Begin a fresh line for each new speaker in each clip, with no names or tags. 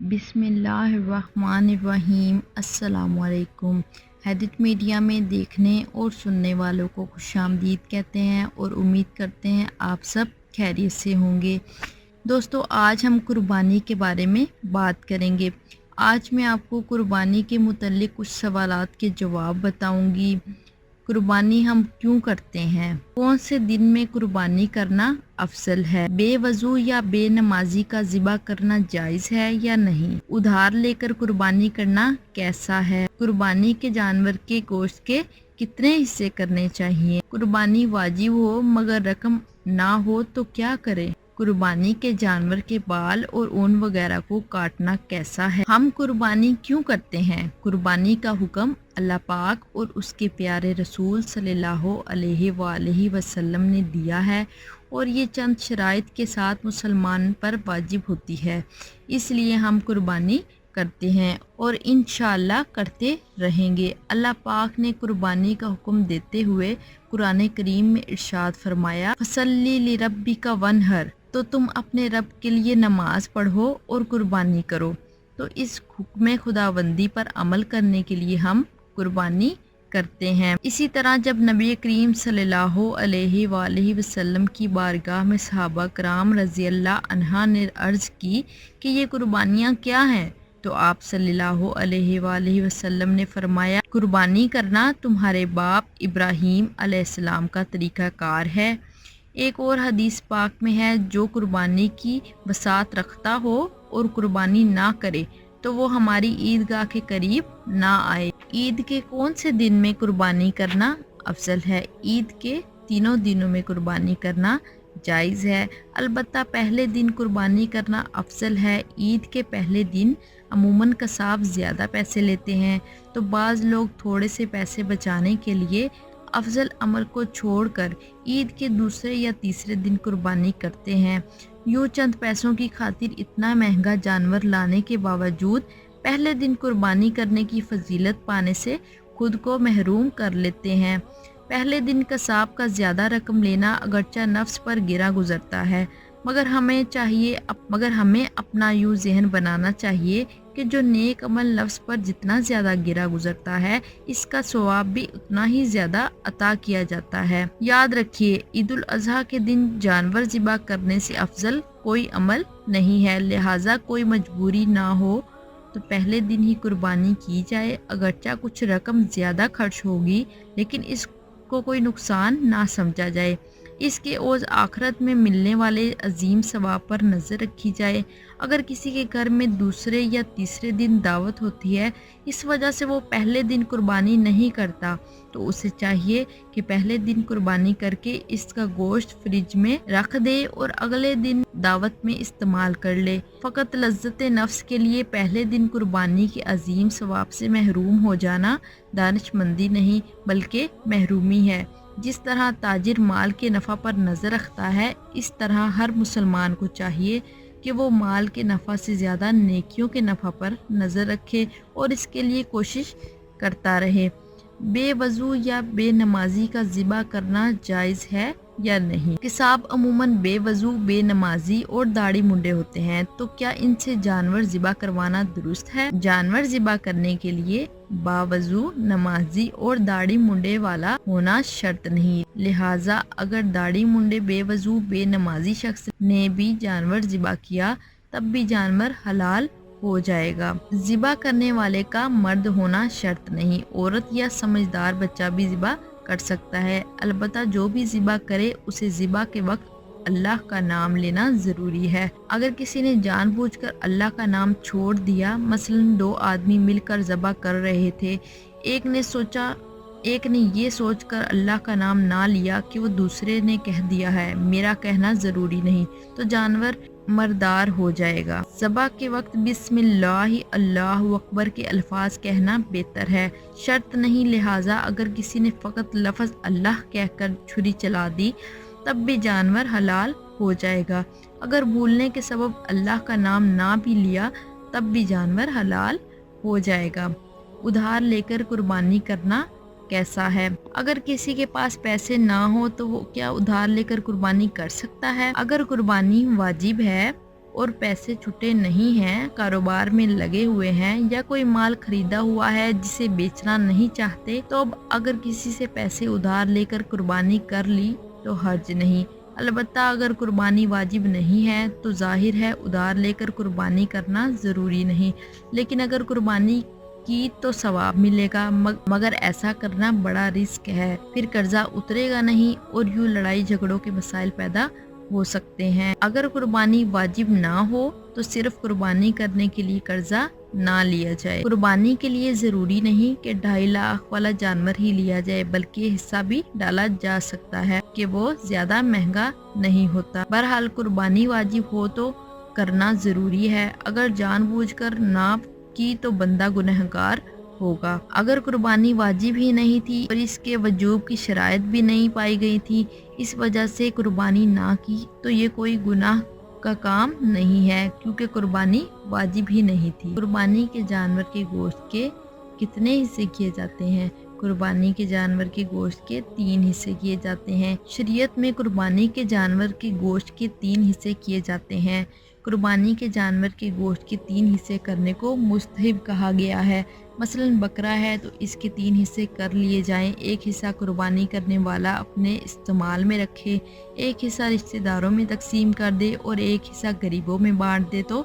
बिस्मिल्लाहिर्रहमानिर्रहीम। अस्सलामुअलैकुम। हैडिट मीडिया में देखने और सुनने वालों को खुशामदीद कहते हैं और उम्मीद करते हैं आप सब खैरियत से होंगे। दोस्तों, आज हम कुर्बानी के बारे में बात करेंगे। आज मैं आपको कुर्बानी के मुतल्लिक कुछ सवालात के जवाब बताऊंगी। कुर्बानी हम क्यों करते हैं? कौन से दिन में कुर्बानी करना अफजल है? बेवजू या बेनमाजी का ज़िबा करना जायज़ है या नहीं? उधार लेकर कुर्बानी करना कैसा है? कुर्बानी के जानवर के गोश्त के कितने हिस्से करने चाहिए? कुर्बानी वाजिब हो मगर रकम ना हो तो क्या करें? कुर्बानी के जानवर के बाल और ऊन वगैरह को काटना कैसा है? हम कुर्बानी क्यों करते हैं? कुर्बानी का हुक्म अल्लाह पाक और उसके प्यारे रसूल सल्लल्लाहु अलैहि वसल्लम ने दिया है और ये चंद शराइत के साथ मुसलमान पर वाजिब होती है, इसलिए हम कुर्बानी करते हैं और इंशाअल्लाह करते रहेंगे। अल्लाह पाक ने कुर्बानी का हुक्म देते हुए कुरान करीम में इरशाद फरमाया, फसल्ली लिरब्बिका वनहर, तो तुम अपने रब के लिए नमाज पढ़ो और कुर्बानी करो। तो इस हुक्म खुदाबंदी पर अमल करने के लिए हम कुर्बानी करते हैं। इसी तरह जब नबी करीम सल्लल्लाहु अलैहि वसल्लम की बारगाह में सहाबा कराम रज़ी अल्लाह अन्हा ने अर्ज़ की कि ये कुर्बानियाँ क्या हैं, तो आप सल्लल्लाहु अलैहि वसल्लम ने फरमाया, कुर्बानी करना तुम्हारे बाप इब्राहीम अलैहिस्सलाम का तरीक़ाकार है। एक और हदीस पाक में है, जो कुर्बानी की बसात रखता हो और कुर्बानी ना करे तो वो हमारी ईदगाह के करीब ना आए। ईद के कौन से दिन में कुर्बानी करना अफजल है? ईद के तीनों दिनों में कुर्बानी करना जायज़ है, अलबत्ता पहले दिन कुर्बानी करना अफजल है। ईद के पहले दिन अमूमन कसाब ज़्यादा पैसे लेते हैं, तो बाज़ लोग थोड़े से पैसे बचाने के लिए अफजल अमल को छोड़कर ईद के दूसरे या तीसरे दिन कुर्बानी करते हैं। यूँ चंद पैसों की खातिर इतना महंगा जानवर लाने के बावजूद पहले दिन कुर्बानी करने की फजीलत पाने से खुद को महरूम कर लेते हैं। पहले दिन कसाब का ज़्यादा रकम लेना अगरचा नफ्स पर गिरा गुजरता है, मगर हमें अपना यूँ जहन बनाना चाहिए कि जो नेक अमल नफ्स पर जितना ज़्यादा गिरा गुजरता है, इसका सवाब भी उतना ही ज़्यादा अता किया जाता है। याद रखिए, ईद उल अज़हा के दिन जानवर ज़िबा करने से अफजल कोई अमल नहीं है, लिहाजा कोई मजबूरी ना हो तो पहले दिन ही कुर्बानी की जाए। अगरचा कुछ रकम ज़्यादा खर्च होगी, लेकिन इसको कोई नुकसान ना समझा जाए। इसके ओज़ आखिरत में मिलने वाले अजीम सवाब पर नज़र रखी जाए। अगर किसी के घर में दूसरे या तीसरे दिन दावत होती है, इस वजह से वो पहले दिन कुर्बानी नहीं करता, तो उसे चाहिए कि पहले दिन कुर्बानी करके इसका गोश्त फ्रिज में रख दे और अगले दिन दावत में इस्तेमाल कर ले। फ़कत लज्जत नफ्स के लिए पहले दिन कुर्बानी के अजीम सवाब से महरूम हो जाना दानिशमंदी नहीं बल्कि महरूमी है। जिस तरह ताजिर माल के नफ़ा पर नज़र रखता है, इस तरह हर मुसलमान को चाहिए कि वो माल के नफ़ा से ज़्यादा नेकियों के नफ़ा पर नज़र रखे और इसके लिए कोशिश करता रहे। बेवजू या बेनमाजी का ज़िबा करना जायज़ है या नहीं? किसाब अमूमन बेवजू, बेनमाजी और दाढ़ी मुंडे होते हैं, तो क्या इनसे जानवर ज़िबा करवाना दुरुस्त है? जानवर ज़िबा करने के लिए बावजू, नमाजी और दाढ़ी मुंडे वाला होना शर्त नहीं। लिहाजा अगर दाढ़ी मुंडे बेवजू बेनमाजी शख्स ने भी जानवर ज़िबा किया, तब भी जानवर हलाल हो जाएगा। ज़िबा करने वाले का मर्द होना शर्त नहीं, औरत या समझदार बच्चा भी ज़िबा कर सकता है। अलबत्ता जो भी ज़िबा करे उसे ज़िबा के वक्त अल्लाह का नाम लेना ज़रूरी है। अगर किसी ने जानबूझकर अल्लाह का नाम छोड़ दिया, मसलन दो आदमी मिलकर ज़िबा कर रहे थे, एक ने ये सोचकर अल्लाह का नाम ना लिया कि वो दूसरे ने कह दिया है, मेरा कहना ज़रूरी नहीं, तो जानवर मर्दार हो जाएगा। ज़बा के वक्त बिस्मिल्लाह अल्लाहु अकबर के अल्फाज कहना बेहतर है, शर्त नहीं। लिहाजा अगर किसी ने फ़कत लफ्ज़ अल्लाह कहकर छुरी चला दी, तब भी जानवर हलाल हो जाएगा। अगर भूलने के सबब अल्लाह का नाम ना भी लिया, तब भी जानवर हलाल हो जाएगा। उधार लेकर कुर्बानी करना कैसा है? अगर किसी के पास पैसे ना हो तो वो क्या उधार लेकर कुर्बानी कर सकता है? अगर कुर्बानी वाजिब है और पैसे छुटे नहीं हैं, कारोबार में लगे हुए हैं या कोई माल खरीदा हुआ है जिसे बेचना नहीं चाहते, तो अब अगर किसी से पैसे उधार लेकर कुर्बानी कर ली तो हर्ज नहीं। अलबत्ता अगर कुर्बानी वाजिब नहीं है तो जाहिर है उधार लेकर कुर्बानी करना ज़रूरी नहीं, लेकिन अगर कुर्बानी की तो सवाब मिलेगा, मगर ऐसा करना बड़ा रिस्क है, फिर कर्जा उतरेगा नहीं और यूँ लड़ाई झगड़ों के मसाइल पैदा हो सकते हैं। अगर कुर्बानी वाजिब ना हो तो सिर्फ कुर्बानी करने के लिए कर्जा ना लिया जाए। कुर्बानी के लिए ज़रूरी नहीं कि 2.5 लाख वाला जानवर ही लिया जाए, बल्कि हिस्सा भी डाला जा सकता है कि वो ज़्यादा महंगा नहीं होता। बहरहाल कुर्बानी वाजिब हो तो करना ज़रूरी है, अगर जानबूझकर ना की तो बंदा गुनहगार होगा। अगर कुर्बानी वाजिब ही नहीं थी और इसके वजूब की शराइत भी नहीं पाई गई थी, इस वजह से कुर्बानी ना की, तो ये कोई गुनाह का काम नहीं है, क्योंकि कुर्बानी वाजिब ही नहीं थी। कुर्बानी के जानवर के गोश्त के कितने हिस्से किए जाते हैं? कुर्बानी के जानवर के गोश्त के 3 हिस्से किए जाते हैं। शरीयत में कुर्बानी के जानवर के गोश्त के 3 हिस्से किए जाते हैं। कुर्बानी के जानवर के गोश्त के 3 हिस्से करने को मुस्तहब कहा गया है। मसलन बकरा है तो इसके 3 हिस्से कर लिए जाएं। एक हिस्सा कुर्बानी करने वाला अपने इस्तेमाल में रखे, एक हिस्सा रिश्तेदारों में तकसीम कर दे और एक हिस्सा गरीबों में बांट दे, तो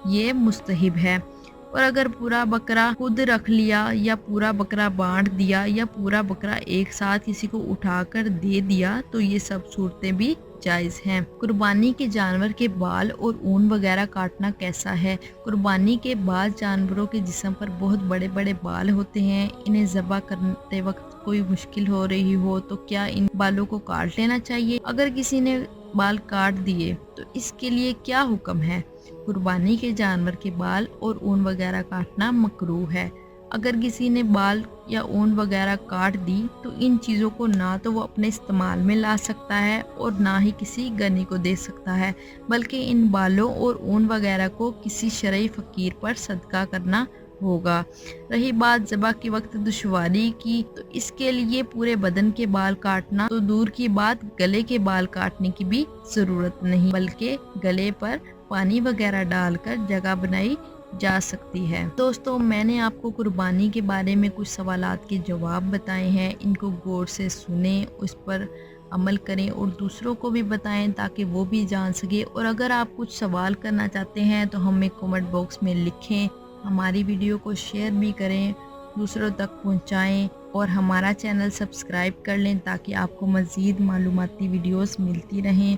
ये मुस्तहब है। और अगर पूरा बकरा खुद रख लिया या पूरा बकरा बांट दिया या पूरा बकरा एक साथ किसी को उठाकर दे दिया, तो ये सब सूरतें भी जायज़ हैं। कुर्बानी के जानवर के बाल और ऊन वगैरह काटना कैसा है? कुर्बानी के बाद जानवरों के जिस्म पर बहुत बड़े बड़े बाल होते हैं। इन्हें ज़बह करते वक्त कोई मुश्किल हो रही हो तो क्या इन बालों को काट लेना चाहिए? अगर किसी ने बाल काट दिए तो इसके लिए क्या हुक्म है? कुर्बानी के जानवर के बाल और ऊन वगैरह काटना मकरूह है। अगर किसी ने बाल या ऊन वगैरह काट दी तो इन चीज़ों को ना तो वो अपने इस्तेमाल में ला सकता है और ना ही किसी गनी को दे सकता है, बल्कि इन बालों और ऊन वगैरह को किसी शरई फ़कीर पर सदका करना होगा। रही बात ज़बह के वक्त दुश्वारी की, तो इसके लिए पूरे बदन के बाल काटना तो दूर की बात, गले के बाल काटने की भी ज़रूरत नहीं, बल्कि गले पर पानी वगैरह डालकर जगह बनाई जा सकती है। दोस्तों, मैंने आपको कुर्बानी के बारे में कुछ सवालात के जवाब बताए हैं। इनको गौर से सुने, उस पर अमल करें और दूसरों को भी बताएं ताकि वो भी जान सके। और अगर आप कुछ सवाल करना चाहते हैं तो हमें कमेंट बॉक्स में लिखें। हमारी वीडियो को शेयर भी करें, दूसरों तक पहुंचाएं और हमारा चैनल सब्सक्राइब कर लें ताकि आपको मज़ीद मालूमाती वीडियोस मिलती रहें।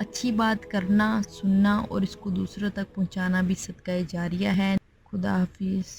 अच्छी बात करना, सुनना और इसको दूसरों तक पहुंचाना भी सदका जारिया है। खुदा हाफिज़।